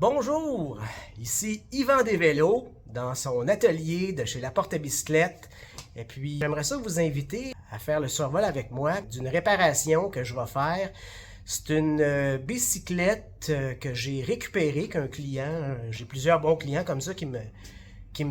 Bonjour, ici Yvan Desvélos dans son atelier de chez La Porte à Bicyclette. Et puis j'aimerais ça vous inviter à faire le survol avec moi d'une réparation que je vais faire. C'est une bicyclette que j'ai récupérée qu'un client, j'ai plusieurs bons clients comme ça qui me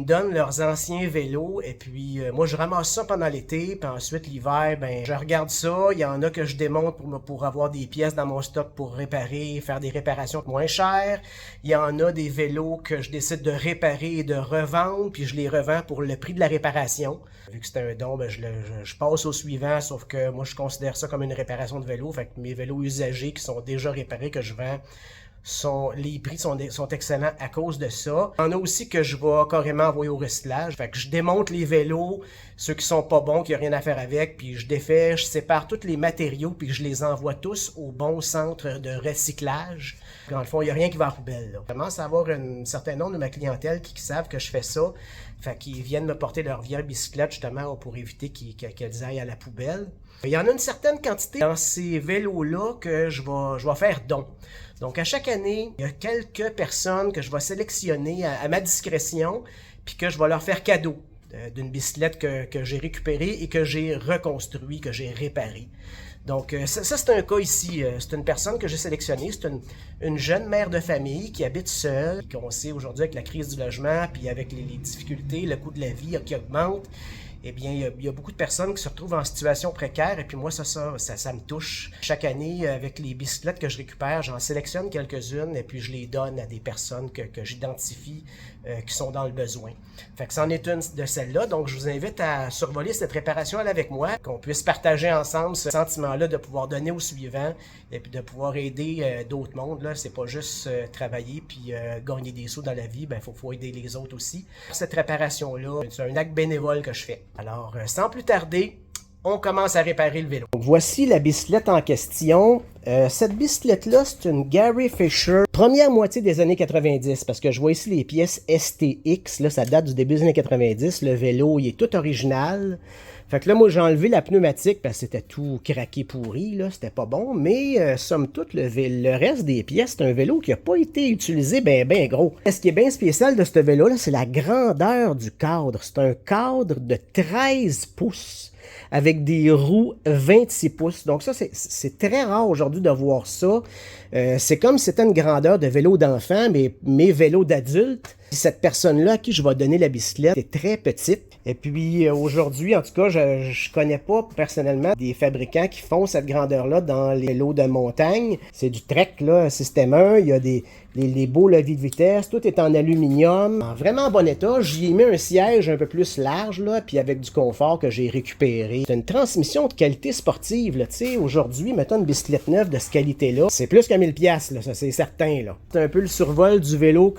donnent leurs anciens vélos. Et puis, moi, je ramasse ça pendant l'été. Puis ensuite, l'hiver, ben, je regarde ça. Il y en a que je démonte pour avoir des pièces dans mon stock pour réparer, faire des réparations moins chères. Il y en a des vélos que je décide de réparer et de revendre. Puis je les revends pour le prix de la réparation. Vu que c'est un don, ben, je passe au suivant. Sauf que moi, je considère ça comme une réparation de vélo. Fait que mes vélos usagés qui sont déjà réparés, que je vends, les prix sont excellents à cause de ça. Il y en a aussi que je vais carrément envoyer au recyclage. Fait que je démonte les vélos, ceux qui sont pas bons, qui n'ont rien à faire avec, puis je défais, je sépare tous les matériaux, puis je les envoie tous au bon centre de recyclage. Dans le fond, il n'y a rien qui va à la poubelle. Là. Je commence à avoir un certain nombre de ma clientèle qui savent que je fais ça. Fait qu'ils viennent me porter leur vieille bicyclette justement pour éviter qu'elles aillent à la poubelle. Il y en a une certaine quantité dans ces vélos-là que je vais faire don. Donc, à chaque année, il y a quelques personnes que je vais sélectionner à ma discrétion, puis que je vais leur faire cadeau d'une bicyclette que j'ai récupérée et que j'ai reconstruit, que j'ai réparée. Donc, ça c'est un cas ici. C'est une personne que j'ai sélectionnée. C'est une jeune mère de famille qui habite seule, qu'on sait aujourd'hui avec la crise du logement, puis avec les difficultés, le coût de la vie qui augmente. Eh bien, il y a beaucoup de personnes qui se retrouvent en situation précaire et puis moi, ça me touche. Chaque année, avec les bicyclettes que je récupère, j'en sélectionne quelques-unes et puis je les donne à des personnes que j'identifie qui sont dans le besoin. Fait que c'en est une de celles-là. Donc, je vous invite à survoler cette réparation-là avec moi, qu'on puisse partager ensemble ce sentiment-là de pouvoir donner au suivant et puis de pouvoir aider d'autres mondes. Là, c'est pas juste travailler puis gagner des sous dans la vie. Ben, faut aider les autres aussi. Cette réparation-là, c'est un acte bénévole que je fais. Alors, sans plus tarder, on commence à réparer le vélo. Donc, voici la bicyclette en question. Cette bicyclette-là, c'est une Gary Fisher, première moitié des années 90, parce que je vois ici les pièces STX, là, ça date du début des années 90. Le vélo, il est tout original. Fait que là, moi, j'ai enlevé la pneumatique parce que c'était tout craqué pourri, là, c'était pas bon. Mais, somme toute, le reste des pièces, c'est un vélo qui n'a pas été utilisé ben gros. Ce qui est bien spécial de ce vélo-là, c'est la grandeur du cadre. C'est un cadre de 13 pouces avec des roues 26 pouces. Donc ça, c'est très rare aujourd'hui de voir ça. C'est comme si c'était une grandeur de vélo d'enfant, mais mes vélos d'adultes. Cette personne-là à qui je vais donner la bicyclette est très petite. Et puis aujourd'hui, en tout cas, je connais pas personnellement des fabricants qui font cette grandeur-là dans les vélos de montagne. C'est du Trek, là, système 1. Il y a les beaux leviers de vitesse. Tout est en aluminium. En vraiment bon état. J'y ai mis un siège un peu plus large, là, puis avec du confort que j'ai récupéré. C'est une transmission de qualité sportive, là. Tu sais, aujourd'hui, mettons une bicyclette neuve de cette qualité-là, c'est plus que 1000$, là, ça c'est certain, là. C'est un peu le survol du vélo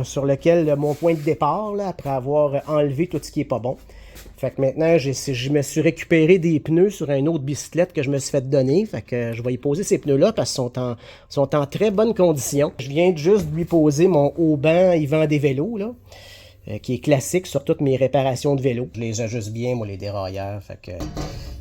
sur lequel mon point de départ, là, après avoir enlevé tout ce qui est pas bon. Fait que maintenant, je me suis récupéré des pneus sur une autre bicyclette que je me suis fait donner. Fait que je vais y poser ces pneus-là parce qu'ils sont en très bonne condition. Je viens juste de lui poser mon haut-banc Yvan Desvélos, là, qui est classique sur toutes mes réparations de vélo. Je les ajuste bien, moi, les dérailleurs. Fait que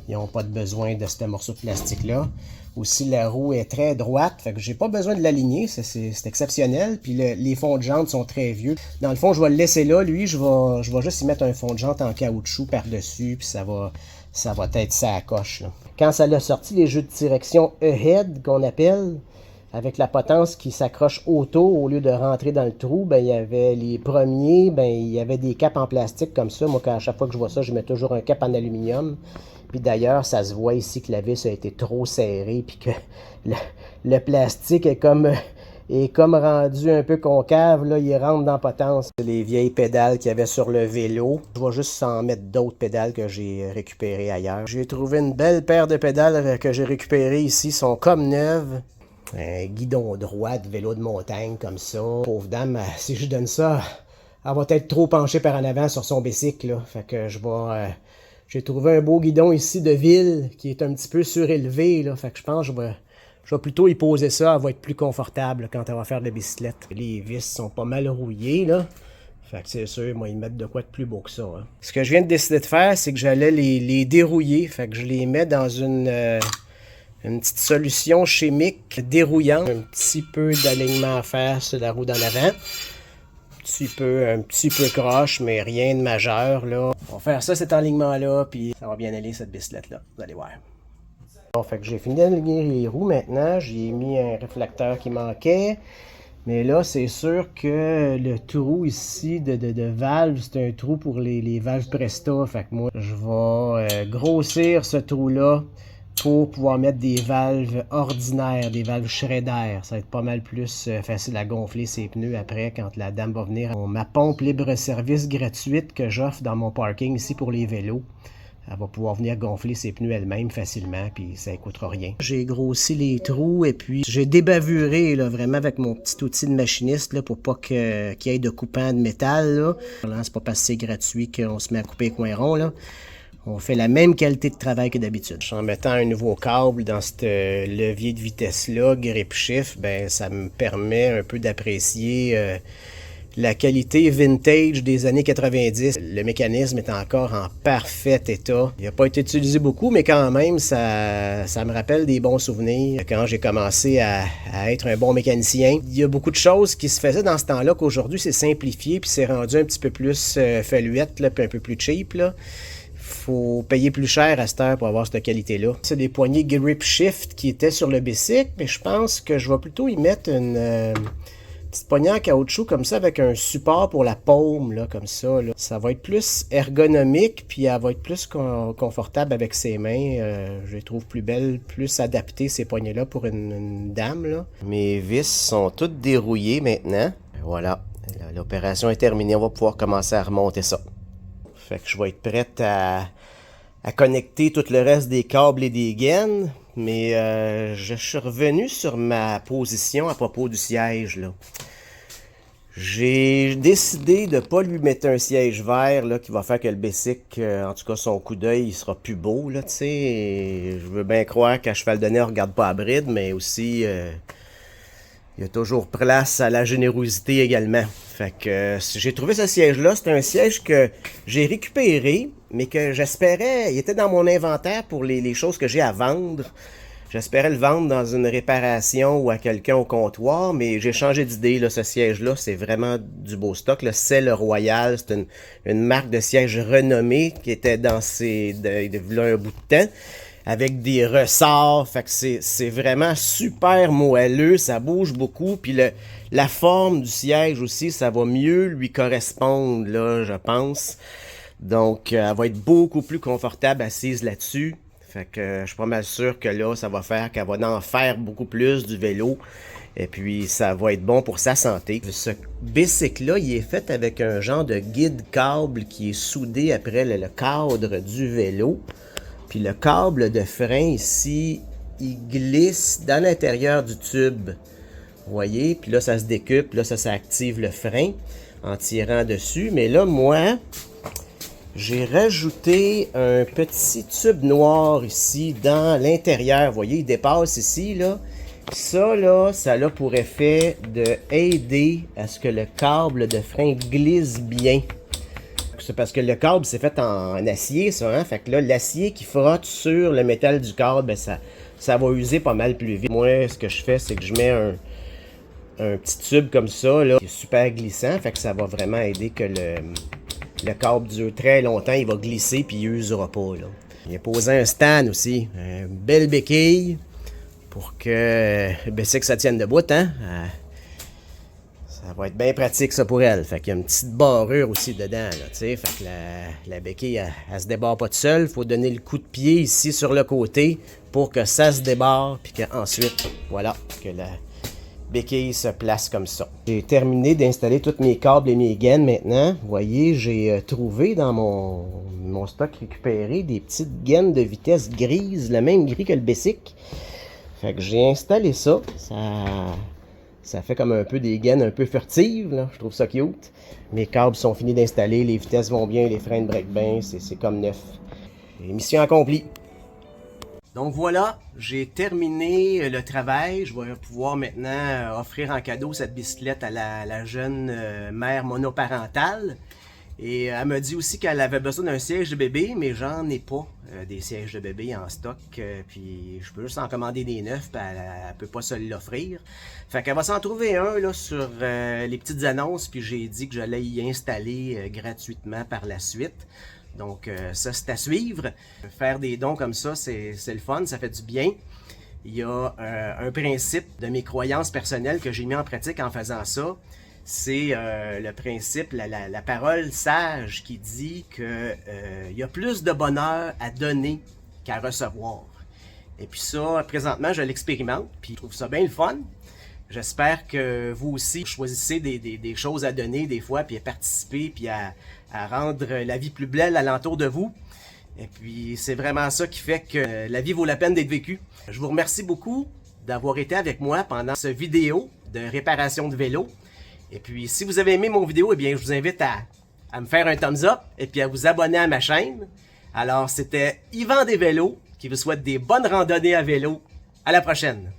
ils n'ont pas de besoin de ce morceau de plastique-là. Aussi, la roue est très droite, fait que j'ai pas besoin de l'aligner, c'est exceptionnel. Puis les fonds de jantes sont très vieux. Dans le fond, je vais le laisser là. Lui, je vais juste y mettre un fond de jante en caoutchouc par-dessus, puis ça va être ça à coche, là. Quand ça l'a sorti, les jeux de direction E-Head, qu'on appelle, avec la potence qui s'accroche auto au lieu de rentrer dans le trou, ben il y avait les premiers, ben il y avait des capes en plastique comme ça. Moi, à chaque fois que je vois ça, je mets toujours un cap en aluminium. Puis d'ailleurs, ça se voit ici que la vis a été trop serrée, puis que le plastique est comme rendu un peu concave, là, il rentre dans la potence. Les vieilles pédales qu'il y avait sur le vélo. Je vais juste en mettre d'autres pédales que j'ai récupérées ailleurs. J'ai trouvé une belle paire de pédales que j'ai récupérées ici, sont comme neuves. Un guidon droit de vélo de montagne comme ça. Pauvre dame, si je donne ça, elle va être trop penchée par en avant sur son bicycle, là. Fait que j'ai trouvé un beau guidon ici de ville qui est un petit peu surélevé, là. Fait que je pense que je vais plutôt y poser ça. Elle va être plus confortable quand elle va faire de la bicyclette. Les vis sont pas mal rouillées, là. Fait que c'est sûr, moi, ils mettent de quoi de plus beau que ça, hein. Ce que je viens de décider de faire, c'est que j'allais les dérouiller. Fait que je les mets dans une une petite solution chimique dérouillante. Un petit peu d'alignement à faire sur la roue d'en avant. Un petit peu croche, mais rien de majeur, là. On va faire ça, cet enlignement-là, puis ça va bien aller, cette bicyclette-là. Vous allez voir. Bon, fait que j'ai fini d'aligner les roues maintenant. J'ai mis un réflecteur qui manquait. Mais là, c'est sûr que le trou ici de valve, c'est un trou pour les valves Presta. Fait que moi, je vais grossir ce trou-là pour pouvoir mettre des valves ordinaires, des valves Shredder. Ça va être pas mal plus facile à gonfler ses pneus après quand la dame va venir. Ma pompe libre-service gratuite que j'offre dans mon parking ici pour les vélos. Elle va pouvoir venir gonfler ses pneus elle-même facilement, puis ça ne coûtera rien. J'ai grossi les trous et puis j'ai débavuré là, vraiment avec mon petit outil de machiniste là, pour pas qu'il y ait de coupant de métal. Là. C'est pas parce que c'est gratuit qu'on se met à couper les coins ronds. Là. On fait la même qualité de travail que d'habitude. En mettant un nouveau câble dans ce levier de vitesse-là, grip shift, ben, ça me permet un peu d'apprécier la qualité vintage des années 90. Le mécanisme est encore en parfait état. Il n'a pas été utilisé beaucoup, mais quand même, ça me rappelle des bons souvenirs quand j'ai commencé à être un bon mécanicien. Il y a beaucoup de choses qui se faisaient dans ce temps-là qu'aujourd'hui, c'est simplifié puis c'est rendu un petit peu plus faluette, là, puis un peu plus cheap. Là. Faut payer plus cher à cette heure pour avoir cette qualité-là. C'est des poignées grip shift qui étaient sur le bicycle, mais je pense que je vais plutôt y mettre une petite poignée en caoutchouc comme ça avec un support pour la paume, là, comme ça. Là. Ça va être plus ergonomique, puis elle va être plus confortable avec ses mains. Je les trouve plus belles, plus adaptées ces poignées-là pour une dame. Là. Mes vis sont toutes dérouillées maintenant. Voilà, l'opération est terminée. On va pouvoir commencer à remonter ça. Fait que je vais être prête à connecter tout le reste des câbles et des gaines. Mais je suis revenu sur ma position à propos du siège. Là. J'ai décidé de ne pas lui mettre un siège vert là, qui va faire que le bicycle, en tout cas son coup d'œil, il sera plus beau. Là, je veux bien croire qu'à cheval de nez, on ne regarde pas à bride, mais aussi il y a toujours place à la générosité également. Fait que j'ai trouvé ce siège-là. C'est un siège que j'ai récupéré, mais que j'espérais, il était dans mon inventaire pour les choses que j'ai à vendre. J'espérais le vendre dans une réparation ou à quelqu'un au comptoir, mais j'ai changé d'idée. Là, ce siège-là, c'est vraiment du beau stock. C'est le Royal. C'est une marque de siège renommée qui était dans un bout de temps. Avec des ressorts, fait que c'est vraiment super moelleux, ça bouge beaucoup, puis la forme du siège aussi, ça va mieux lui correspondre, là, je pense. Donc, elle va être beaucoup plus confortable assise là-dessus. Fait que je suis pas mal sûr que là, ça va faire qu'elle va en faire beaucoup plus du vélo. Et puis, ça va être bon pour sa santé. Ce bicycle-là, il est fait avec un genre de guide câble qui est soudé après le cadre du vélo. Puis le câble de frein ici, il glisse dans l'intérieur du tube. Vous voyez? Puis là, ça se décupe. Là, ça active le frein en tirant dessus. Mais là, moi, j'ai rajouté un petit tube noir ici dans l'intérieur. Vous voyez, il dépasse ici, là. Ça, là, ça a pour effet d'aider à ce que le câble de frein glisse bien. C'est parce que le câble, c'est fait en acier, ça, hein? Fait que là, l'acier qui frotte sur le métal du câble, ben ça va user pas mal plus vite. Moi, ce que je fais, c'est que je mets un petit tube comme ça, là, qui est super glissant, fait que ça va vraiment aider que le câble dure très longtemps, il va glisser puis il usera pas, là. Il a posé un stand aussi, une belle béquille, pour que ça tienne debout, hein? Ça va être bien pratique, ça, pour elle. Fait qu'il y a une petite barrure aussi dedans, là, tu sais. Fait que la béquille, elle se débarre pas toute seule. Il faut donner le coup de pied ici sur le côté pour que ça se débarre, puis qu'ensuite, voilà, que la béquille se place comme ça. J'ai terminé d'installer tous mes câbles et mes gaines maintenant. Vous voyez, j'ai trouvé dans mon stock récupéré des petites gaines de vitesse grises, le même gris que le bicycle. Fait que j'ai installé ça. Ça fait comme un peu des gaines un peu furtives, là. Je trouve ça cute. Mes câbles sont finis d'installer, les vitesses vont bien, les freins break bien, c'est comme neuf. Et mission accomplie. Donc voilà, j'ai terminé le travail. Je vais pouvoir maintenant offrir en cadeau cette bicyclette à la jeune mère monoparentale. Et elle m'a dit aussi qu'elle avait besoin d'un siège de bébé, mais j'en ai pas des sièges de bébé en stock. Puis je peux juste en commander des neufs, puis elle peut pas se l'offrir. Fait qu'elle va s'en trouver un là, sur les petites annonces, puis j'ai dit que j'allais y installer gratuitement par la suite. Donc ça, c'est à suivre. Faire des dons comme ça, c'est le fun, ça fait du bien. Il y a un principe de mes croyances personnelles que j'ai mis en pratique en faisant ça. C'est le principe, la parole sage qui dit que il y a plus de bonheur à donner qu'à recevoir. Et puis ça, présentement, je l'expérimente, puis je trouve ça bien le fun. J'espère que vous aussi choisissez des choses à donner des fois, puis à participer, puis à rendre la vie plus belle alentour de vous. Et puis c'est vraiment ça qui fait que la vie vaut la peine d'être vécue. Je vous remercie beaucoup d'avoir été avec moi pendant cette vidéo de réparation de vélo. Et puis, si vous avez aimé mon vidéo, eh bien, je vous invite à me faire un thumbs up et puis à vous abonner à ma chaîne. Alors, c'était Yvan des Vélos qui vous souhaite des bonnes randonnées à vélo. À la prochaine!